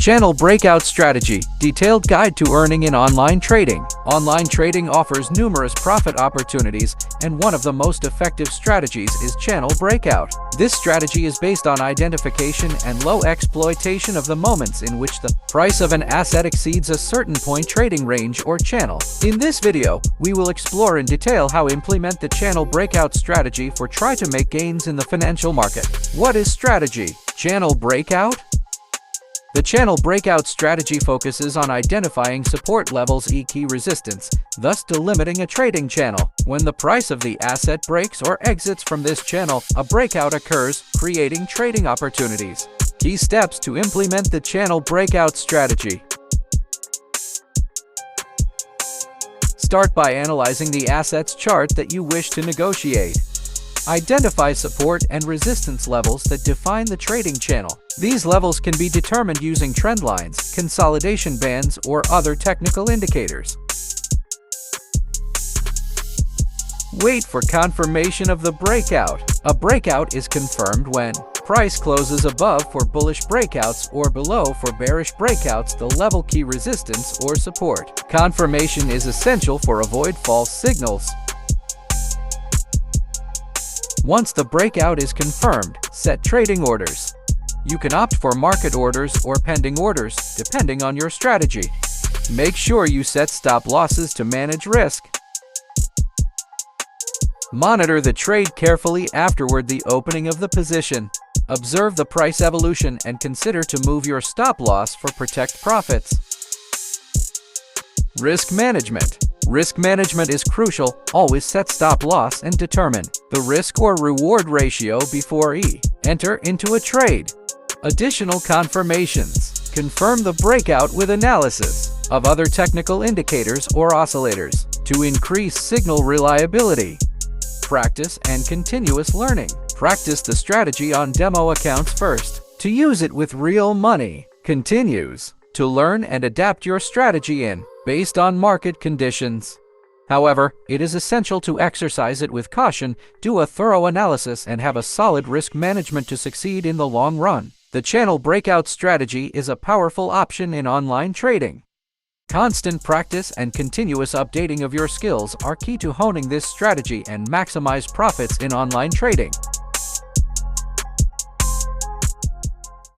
Channel Breakout Strategy – Detailed Guide to Earning in Online Trading. Online trading offers numerous profit opportunities, and one of the most effective strategies is Channel Breakout. This strategy is based on identification and low exploitation of the moments in which the price of an asset exceeds a certain point trading range or channel. In this video, we will explore in detail how to implement the Channel Breakout strategy for try to make gains in the financial market. What is strategy? Channel Breakout? The Channel Breakout strategy focuses on identifying support levels e key resistance, thus delimiting a trading channel. When the price of the asset breaks or exits from this channel, a breakout occurs, creating trading opportunities. Key steps to implement the Channel Breakout strategy. Start by analyzing the asset's chart that you wish to negotiate. Identify support and resistance levels that define the trading channel. These levels can be determined using trend lines, consolidation bands, or other technical indicators. Wait for confirmation of the breakout. A breakout is confirmed when price closes above for bullish breakouts or below for bearish breakouts the level key resistance or support. Confirmation is essential for avoid false signals. Once the breakout is confirmed, set trading orders. You can opt for market orders or pending orders, depending on your strategy. Make sure you set stop losses to manage risk. Monitor the trade carefully afterward the opening of the position. Observe the price evolution and consider to move your stop loss for protect profits. Risk management. Risk management is crucial. Always set stop loss and determine the risk or reward ratio before enter into a trade. Additional confirmations. Confirm the breakout with analysis of other technical indicators or oscillators to increase signal reliability. Practice and continuous learning. Practice the strategy on demo accounts first to use it with real money. Continues to learn and adapt your strategy based on market conditions. However, it is essential to exercise it with caution, do a thorough analysis, and have a solid risk management to succeed in the long run. The Channel Breakout strategy is a powerful option in online trading. Constant practice and continuous updating of your skills are key to honing this strategy and maximize profits in online trading.